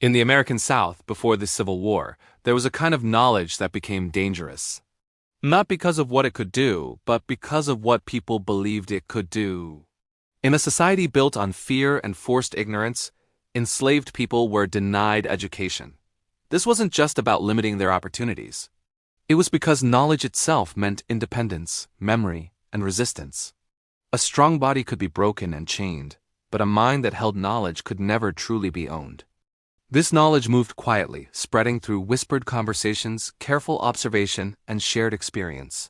In the American South, before the Civil War, there was a kind of knowledge that became dangerous. Not because of what it could do, but because of what people believed it could do. In a society built on fear and forced ignorance, enslaved people were denied education. This wasn't just about limiting their opportunities. It was because knowledge itself meant independence, memory, and resistance. A strong body could be broken and chained, but a mind that held knowledge could never truly be owned. This knowledge moved quietly, spreading through whispered conversations, careful observation, and shared experience.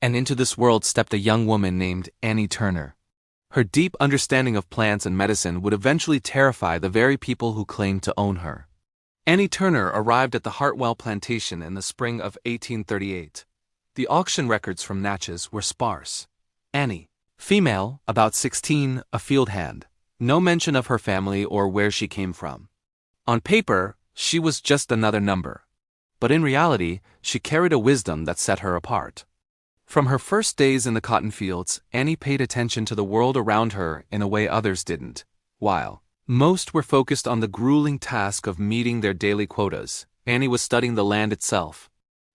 And into this world stepped a young woman named Annie Turner. Her deep understanding of plants and medicine would eventually terrify the very people who claimed to own her. Annie Turner arrived at the Hartwell Plantation in the spring of 1838. The auction records from Natchez were sparse. Annie, female, about 16, a field hand. No mention of her family or where she came from. On paper, she was just another number. But in reality, she carried a wisdom that set her apart. From her first days in the cotton fields, Annie paid attention to the world around her in a way others didn't. While most were focused on the grueling task of meeting their daily quotas, Annie was studying the land itself.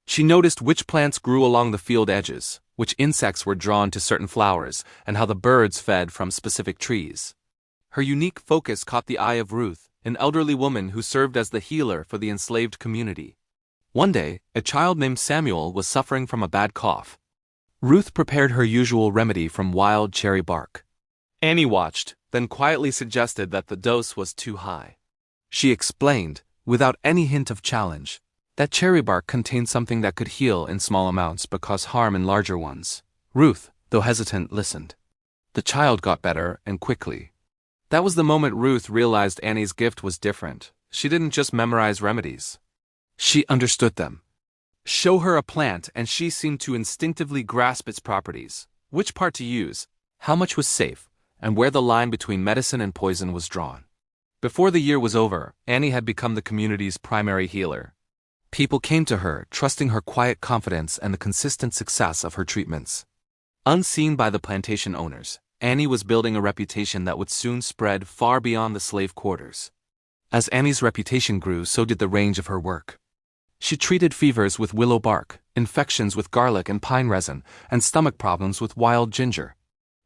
She noticed which plants grew along the field edges, which insects were drawn to certain flowers, and how the birds fed from specific trees. Her unique focus caught the eye of Ruth, an elderly woman who served as the healer for the enslaved community. One day, a child named Samuel was suffering from a bad cough. Ruth prepared her usual remedy from wild cherry bark. Annie watched, then quietly suggested that the dose was too high. She explained, without any hint of challenge, that cherry bark contained something that could heal in small amounts but cause harm in larger ones. Ruth, though hesitant, listened. The child got better, and quickly. That was the moment Ruth realized Annie's gift was different. She didn't just memorize remedies. She understood them. Show her a plant and she seemed to instinctively grasp its properties, which part to use, how much was safe, and where the line between medicine and poison was drawn. Before the year was over, Annie had become the community's primary healer. People came to her, trusting her quiet confidence and the consistent success of her treatments. Unseen by the plantation owners, Annie was building a reputation that would soon spread far beyond the slave quarters. As Annie's reputation grew, so did the range of her work. She treated fevers with willow bark, infections with garlic and pine resin, and stomach problems with wild ginger.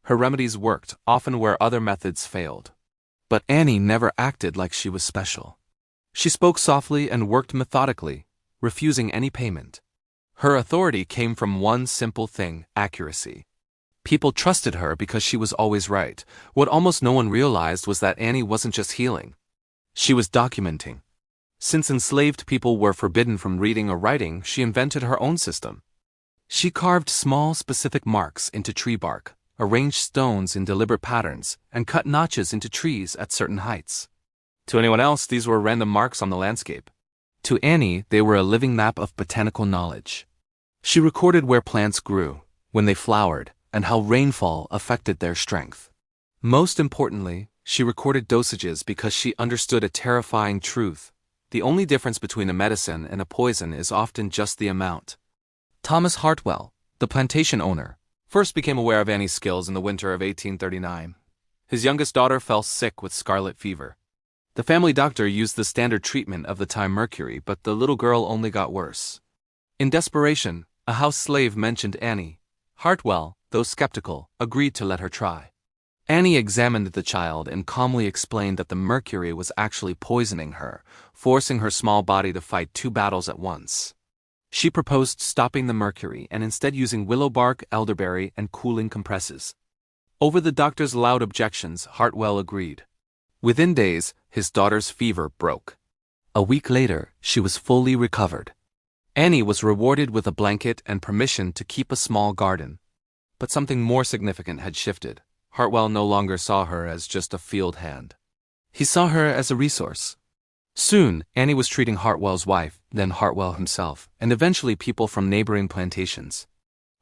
Her remedies worked, often where other methods failed. But Annie never acted like she was special. She spoke softly and worked methodically, refusing any payment. Her authority came from one simple thing: accuracy. People trusted her because she was always right. What almost no one realized was that Annie wasn't just healing. She was documenting. Since enslaved people were forbidden from reading or writing, she invented her own system. She carved small, specific marks into tree bark, arranged stones in deliberate patterns, and cut notches into trees at certain heights. To anyone else, these were random marks on the landscape. To Annie, they were a living map of botanical knowledge. She recorded where plants grew, when they flowered, and how rainfall affected their strength. Most importantly, she recorded dosages because she understood a terrifying truth. The only difference between a medicine and a poison is often just the amount. Thomas Hartwell, the plantation owner, first became aware of Annie's skills in the winter of 1839. His youngest daughter fell sick with scarlet fever. The family doctor used the standard treatment of the time, mercury, but the little girl only got worse. In desperation, a house slave mentioned Annie. Hartwell, though skeptical, agreed to let her try. Annie examined the child and calmly explained that the mercury was actually poisoning her, forcing her small body to fight two battles at once. She proposed stopping the mercury and instead using willow bark, elderberry, and cooling compresses. Over the doctor's loud objections, Hartwell agreed. Within days, his daughter's fever broke. A week later, she was fully recovered. Annie was rewarded with a blanket and permission to keep a small garden. But something more significant had shifted. Hartwell no longer saw her as just a field hand. He saw her as a resource. Soon, Annie was treating Hartwell's wife, then Hartwell himself, and eventually people from neighboring plantations.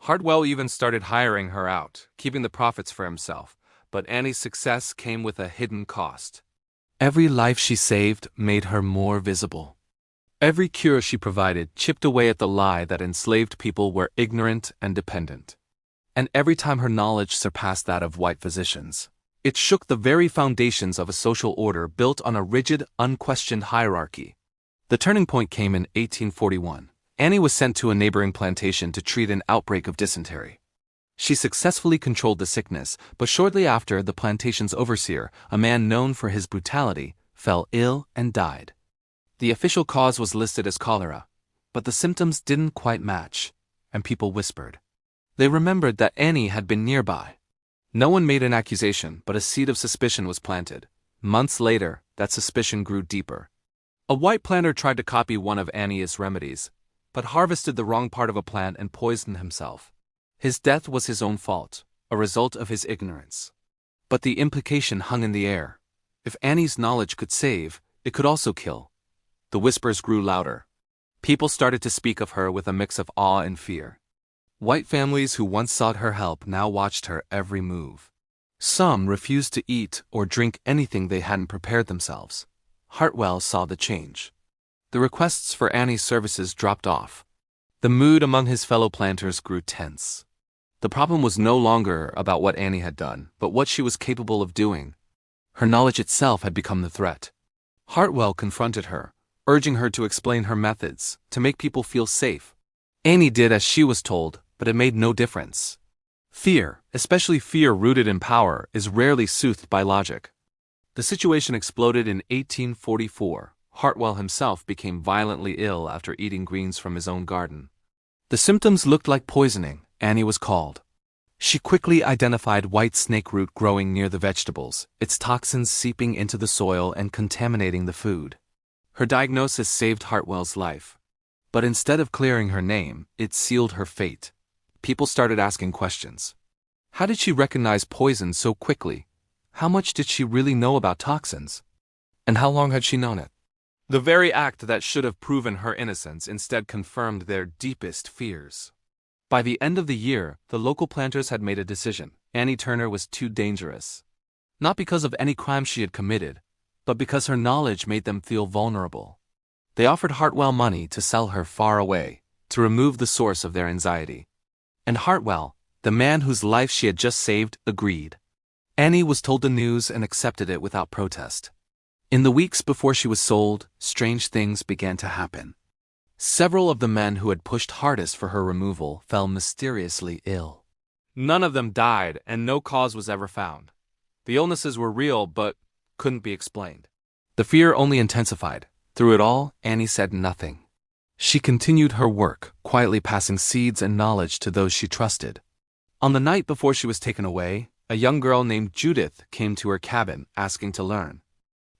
Hartwell even started hiring her out, keeping the profits for himself, but Annie's success came with a hidden cost. Every life she saved made her more visible. Every cure she provided chipped away at the lie that enslaved people were ignorant and dependent. And every time her knowledge surpassed that of white physicians, It shook the very foundations of a social order built on a rigid, unquestioned hierarchy. The turning point came in 1841. Annie was sent to a neighboring plantation to treat an outbreak of dysentery. She successfully controlled the sickness, but shortly after, the plantation's overseer, a man known for his brutality, fell ill and died. The official cause was listed as cholera, but the symptoms didn't quite match, and people whispered. They remembered that Annie had been nearby. No one made an accusation, but a seed of suspicion was planted. Months later, that suspicion grew deeper. A white planter tried to copy one of Annie's remedies, but harvested the wrong part of a plant and poisoned himself. His death was his own fault, a result of his ignorance. But the implication hung in the air. If Annie's knowledge could save, it could also kill. The whispers grew louder. People started to speak of her with a mix of awe and fear. White families who once sought her help now watched her every move. Some refused to eat or drink anything they hadn't prepared themselves. Hartwell saw the change. The requests for Annie's services dropped off. The mood among his fellow planters grew tense. The problem was no longer about what Annie had done, but what she was capable of doing. Her knowledge itself had become the threat. Hartwell confronted her, urging her to explain her methods, to make people feel safe. Annie did as she was told, but it made no difference. Fear, especially fear rooted in power, is rarely soothed by logic. The situation exploded in 1844. Hartwell himself became violently ill after eating greens from his own garden. The symptoms looked like poisoning. Annie was called. She quickly identified white snake root growing near the vegetables, its toxins seeping into the soil and contaminating the food. Her diagnosis saved Hartwell's life. But instead of clearing her name, it sealed her fate. People started asking questions. How did she recognize poison so quickly? How much did she really know about toxins? And how long had she known it? The very act that should have proven her innocence instead confirmed their deepest fears. By the end of the year, the local planters had made a decision. Annie Turner was too dangerous. Not because of any crime she had committed, but because her knowledge made them feel vulnerable. They offered Hartwell money to sell her far away, to remove the source of their anxiety. And Hartwell, the man whose life she had just saved, agreed. Annie was told the news and accepted it without protest. In the weeks before she was sold, strange things began to happen. Several of the men who had pushed hardest for her removal fell mysteriously ill. None of them died, and no cause was ever found. The illnesses were real, but couldn't be explained. The fear only intensified. Through it all, Annie said nothing. She continued her work, quietly passing seeds and knowledge to those she trusted. On the night before she was taken away, a young girl named Judith came to her cabin, asking to learn.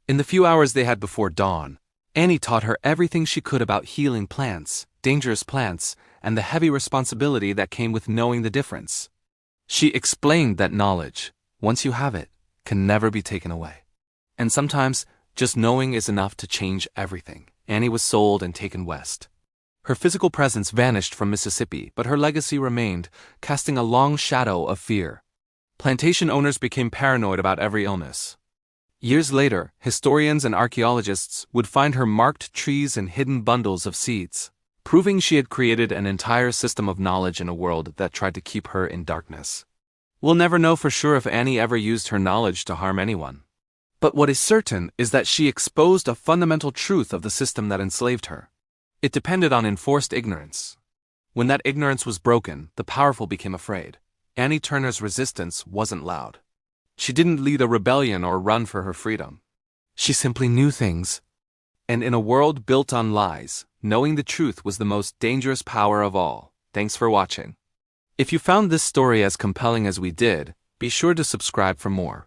In the few hours they had before dawn, Annie taught her everything she could about healing plants, dangerous plants, and the heavy responsibility that came with knowing the difference. She explained that knowledge, once you have it, can never be taken away. And sometimes, just knowing is enough to change everything. Annie was sold and taken west. Her physical presence vanished from Mississippi, but her legacy remained, casting a long shadow of fear. Plantation owners became paranoid about every illness. Years later, historians and archaeologists would find her marked trees and hidden bundles of seeds, proving she had created an entire system of knowledge in a world that tried to keep her in darkness. We'll never know for sure if Annie ever used her knowledge to harm anyone. But what is certain is that she exposed a fundamental truth of the system that enslaved her. It depended on enforced ignorance. When that ignorance was broken, the powerful became afraid. Annie Turner's resistance wasn't loud. She didn't lead a rebellion or run for her freedom. She simply knew things. And in a world built on lies, knowing the truth was the most dangerous power of all. Thanks for watching. If you found this story as compelling as we did, be sure to subscribe for more.